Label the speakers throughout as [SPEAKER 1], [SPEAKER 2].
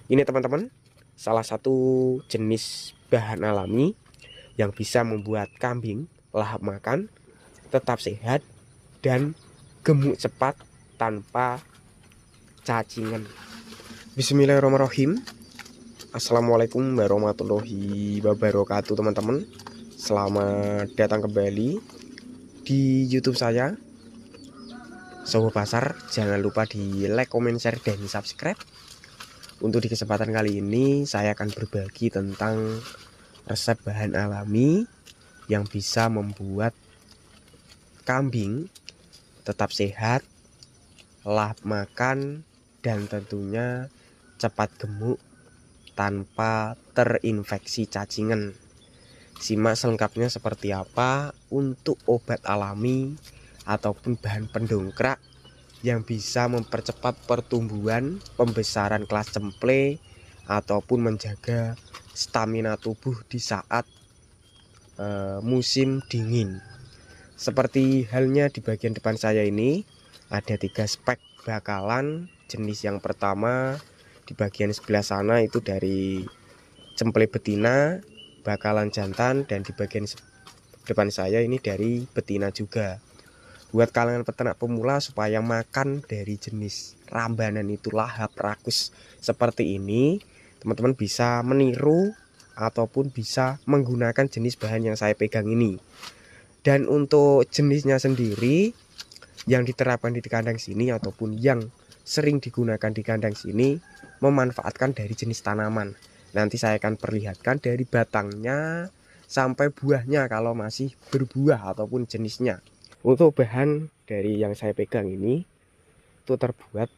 [SPEAKER 1] Ini teman-teman, salah satu jenis bahan alami yang bisa membuat kambing lahap makan, tetap sehat, dan gemuk cepat tanpa cacingan. Bismillahirrahmanirrahim. Assalamualaikum warahmatullahi wabarakatuh teman-teman. Selamat datang kembali di YouTube saya, Sobo Pasar. Jangan lupa di like, comment, share, dan subscribe. Untuk di kesempatan kali ini saya akan berbagi tentang resep bahan alami yang bisa membuat kambing tetap sehat, lahap makan, dan tentunya cepat gemuk tanpa terinfeksi cacingan. Simak selengkapnya seperti apa untuk obat alami ataupun bahan pendongkrak yang bisa mempercepat pertumbuhan, pembesaran kelas cemple, ataupun menjaga stamina tubuh di saat musim dingin. Seperti halnya di bagian depan saya ini, ada 3 spek bakalan. Jenis yang pertama di bagian sebelah sana itu dari cemple betina, bakalan jantan, dan di bagian depan saya ini dari betina juga. Buat kalangan peternak pemula supaya makan dari jenis rambanan itu lahap rakus seperti ini, teman-teman bisa meniru ataupun bisa menggunakan jenis bahan yang saya pegang ini. Dan untuk jenisnya sendiri yang diterapkan di kandang sini ataupun yang sering digunakan di kandang sini memanfaatkan dari jenis tanaman. Nanti saya akan perlihatkan dari batangnya sampai buahnya kalau masih berbuah ataupun jenisnya. Untuk bahan dari yang saya pegang ini itu terbuat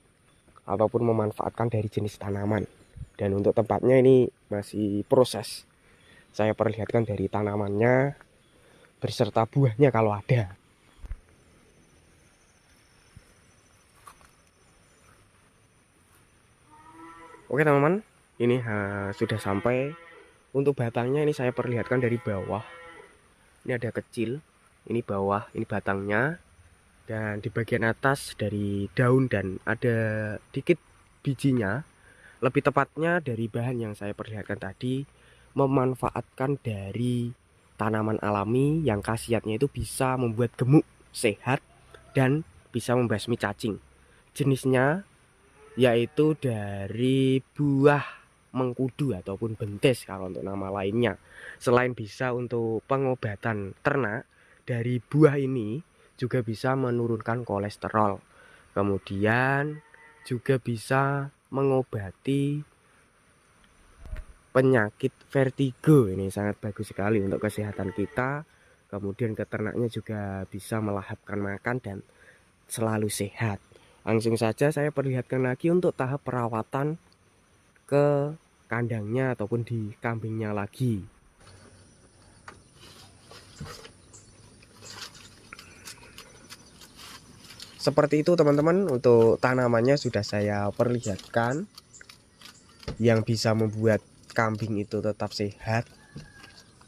[SPEAKER 1] ataupun memanfaatkan dari jenis tanaman. Dan untuk tempatnya ini masih proses. Saya perlihatkan dari tanamannya berserta buahnya kalau ada. Oke teman-teman, ini sudah sampai. Untuk batangnya ini saya perlihatkan dari bawah. Ini ada kecil, ini bawah, ini batangnya. Dan di bagian atas dari daun dan ada dikit bijinya. Lebih tepatnya dari bahan yang saya perlihatkan tadi, memanfaatkan dari tanaman alami yang khasiatnya itu bisa membuat gemuk, sehat, dan bisa membasmi cacing. Jenisnya yaitu dari buah mengkudu ataupun bentes kalau untuk nama lainnya. Selain bisa untuk pengobatan ternak, dari buah ini juga bisa menurunkan kolesterol. Kemudian juga bisa mengobati penyakit vertigo. Ini sangat bagus sekali untuk kesehatan kita. Kemudian ternaknya juga bisa melahapkan makan dan selalu sehat. Langsung saja saya perlihatkan lagi untuk tahap perawatan ke kandangnya ataupun di kambingnya lagi. Seperti itu teman-teman, untuk tanamannya sudah saya perlihatkan yang bisa membuat kambing itu tetap sehat,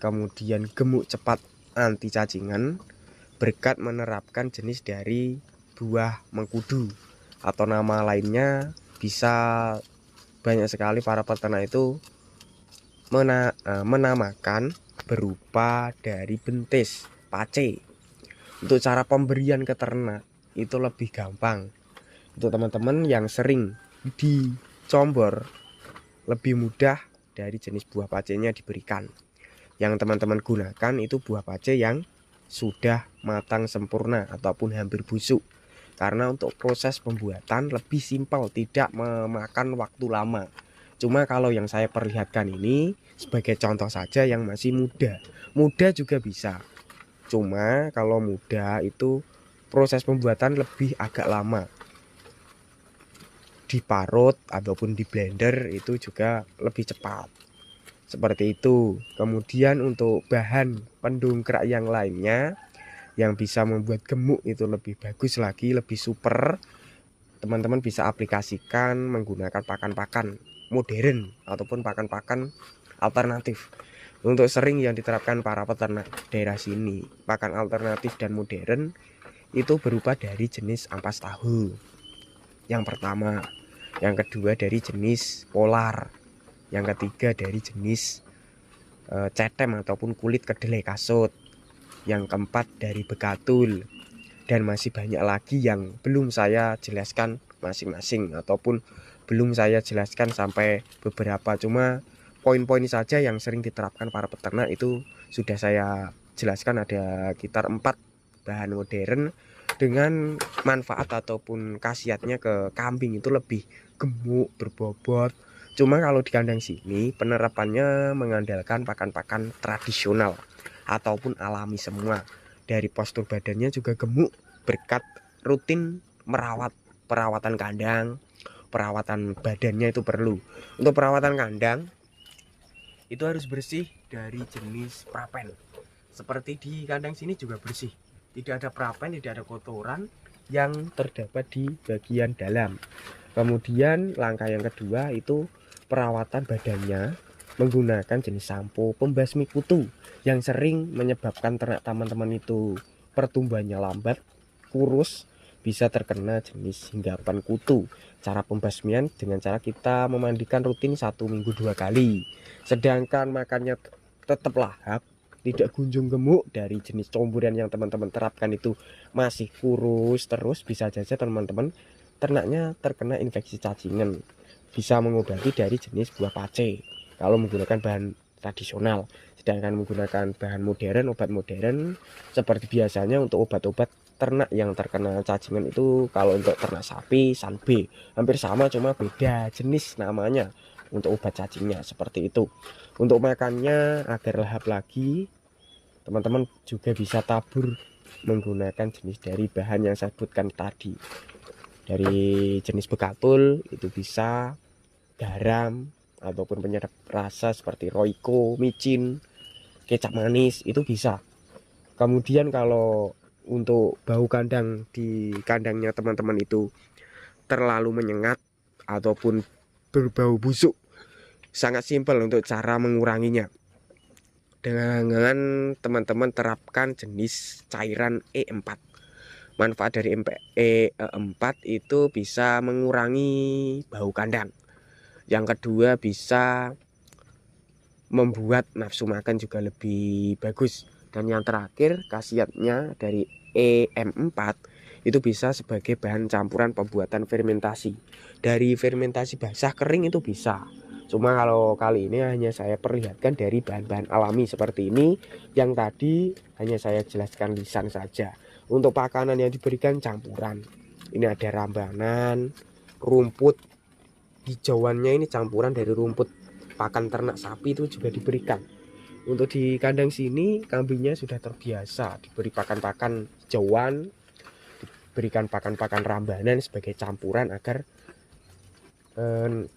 [SPEAKER 1] kemudian gemuk cepat, anti cacingan, berkat menerapkan jenis dari buah mengkudu atau nama lainnya bisa banyak sekali para peternak itu menamakan berupa dari bentis, pace. Untuk cara pemberian ke ternak itu lebih gampang. Untuk teman-teman yang sering dicombor, lebih mudah dari jenis buah pacenya diberikan. Yang teman-teman gunakan itu buah pace yang sudah matang sempurna ataupun hampir busuk. Karena untuk proses pembuatan lebih simpel, tidak memakan waktu lama. Cuma kalau yang saya perlihatkan ini sebagai contoh saja yang masih muda. Muda juga bisa. Cuma kalau muda itu proses pembuatan lebih agak lama. Diparut ataupun di blender itu juga lebih cepat. Seperti itu. Kemudian untuk bahan pendongkrak yang lainnya yang bisa membuat gemuk itu lebih bagus lagi, lebih super. Teman-teman bisa aplikasikan menggunakan pakan-pakan modern ataupun pakan-pakan alternatif. Untuk sering yang diterapkan para peternak daerah sini, pakan alternatif dan modern itu berupa dari jenis ampas tahu. Yang pertama, yang kedua dari jenis polar, yang ketiga dari jenis cetem ataupun kulit kedelai kasut, yang keempat dari bekatul, dan masih banyak lagi yang belum saya jelaskan masing-masing ataupun belum saya jelaskan sampai beberapa, cuma poin-poin saja yang sering diterapkan para peternak itu sudah saya jelaskan. Ada sekitar 4 bahan modern dengan manfaat ataupun khasiatnya ke kambing itu lebih gemuk, berbobot. Cuma kalau di kandang sini penerapannya mengandalkan pakan-pakan tradisional ataupun alami semua. Dari postur badannya juga gemuk berkat rutin perawatan kandang, perawatan badannya itu perlu. Untuk perawatan kandang itu harus bersih dari jenis prapen. Seperti di kandang sini juga bersih, tidak ada prapen, tidak ada kotoran yang terdapat di bagian dalam. Kemudian langkah yang kedua itu perawatan badannya menggunakan jenis sampo pembasmi kutu yang sering menyebabkan ternak teman-teman itu pertumbuhannya lambat, kurus, bisa terkena jenis hinggapan kutu. Cara pembasmian dengan cara kita memandikan rutin 1 minggu 2 kali. Sedangkan makannya tetap lahap, tidak kunjung gemuk, dari jenis comburan yang teman-teman terapkan itu masih kurus terus, bisa saja teman-teman ternaknya terkena infeksi cacingan. Bisa mengobati dari jenis buah pace kalau menggunakan bahan tradisional. Sedangkan menggunakan bahan modern, obat modern seperti biasanya untuk obat-obat ternak yang terkena cacingan itu, kalau untuk ternak sapi Sanbe hampir sama, cuma beda jenis namanya untuk obat cacingnya seperti itu. Untuk makannya agar lahap lagi, teman-teman juga bisa tabur menggunakan jenis dari bahan yang saya sebutkan tadi. Dari jenis bekatul itu bisa garam ataupun penyedap rasa seperti roiko, micin, kecap manis itu bisa. Kemudian kalau untuk bau kandang di kandangnya teman-teman itu terlalu menyengat ataupun berbau busuk, sangat simpel untuk cara menguranginya. Dengan teman-teman terapkan jenis cairan E4. Manfaat dari E4 itu bisa mengurangi bau kandang. Yang kedua bisa membuat nafsu makan juga lebih bagus. Dan yang terakhir khasiatnya dari EM4 itu bisa sebagai bahan campuran pembuatan fermentasi. Dari fermentasi basah kering itu bisa. Cuma kalau kali ini hanya saya perlihatkan dari bahan-bahan alami seperti ini. Yang tadi hanya saya jelaskan lisan saja. Untuk pakanan yang diberikan campuran. Ini ada rambanan, rumput hijauannya ini campuran dari rumput pakan ternak sapi itu juga diberikan. Untuk di kandang sini kambingnya sudah terbiasa diberi pakan-pakan hijauan, diberikan pakan-pakan rambanan sebagai campuran agar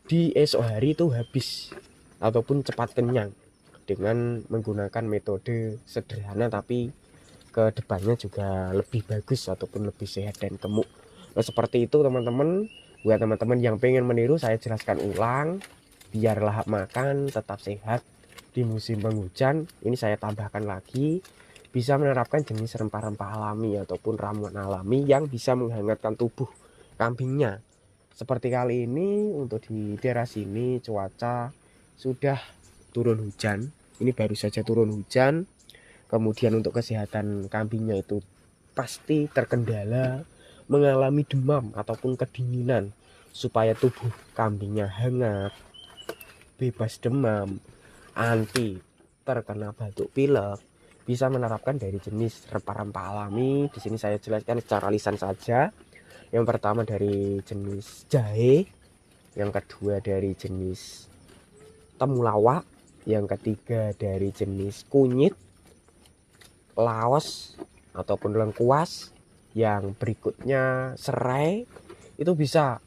[SPEAKER 1] di esok hari itu habis ataupun cepat kenyang dengan menggunakan metode sederhana, tapi ke depannya juga lebih bagus ataupun lebih sehat dan gemuk. Nah, seperti itu teman-teman. Buat teman-teman yang pengen meniru, saya jelaskan ulang biar lahap makan tetap sehat di musim penghujan. Ini saya tambahkan lagi, bisa menerapkan jenis rempah-rempah alami ataupun ramuan alami yang bisa menghangatkan tubuh kambingnya. Seperti kali ini untuk di daerah sini cuaca sudah turun hujan. Ini baru saja turun hujan. Kemudian untuk kesehatan kambingnya itu pasti terkendala, mengalami demam ataupun kedinginan. Supaya tubuh kambingnya hangat, bebas demam, anti terkena batuk pilek, bisa menerapkan dari jenis rempah-rempah alami. Di sini saya jelaskan secara lisan saja. Yang pertama dari jenis jahe, yang kedua dari jenis temulawak, yang ketiga dari jenis kunyit, laos ataupun lengkuas, yang berikutnya serai. Itu bisa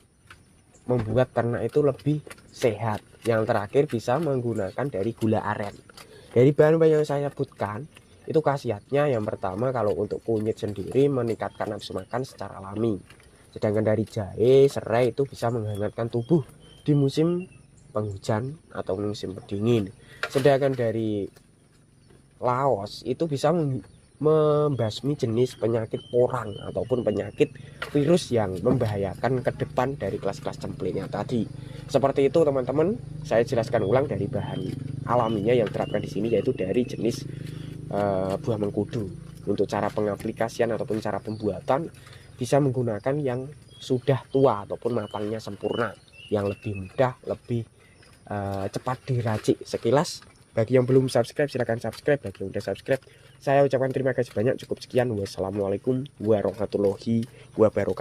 [SPEAKER 1] membuat ternak itu lebih sehat. Yang terakhir bisa menggunakan dari gula aren. Dari bahan-bahan yang saya sebutkan itu khasiatnya yang pertama, kalau untuk kunyit sendiri meningkatkan nafsu makan secara alami. Sedangkan dari jahe, serai itu bisa menghangatkan tubuh di musim penghujan atau musim dingin. Sedangkan dari laos itu bisa membasmi jenis penyakit porang ataupun penyakit virus yang membahayakan ke depan dari kelas-kelas cemplenya tadi. Seperti itu teman-teman, saya jelaskan ulang dari bahan alaminya yang diterapkan di sini, yaitu dari jenis buah mengkudu. Untuk cara pengaplikasian ataupun cara pembuatan bisa menggunakan yang sudah tua ataupun matangnya sempurna, yang lebih mudah, lebih cepat diracik. Sekilas, bagi yang belum subscribe silahkan subscribe, bagi yang udah subscribe saya ucapkan terima kasih banyak. Cukup sekian, wassalamualaikum warahmatullahi wabarakatuh.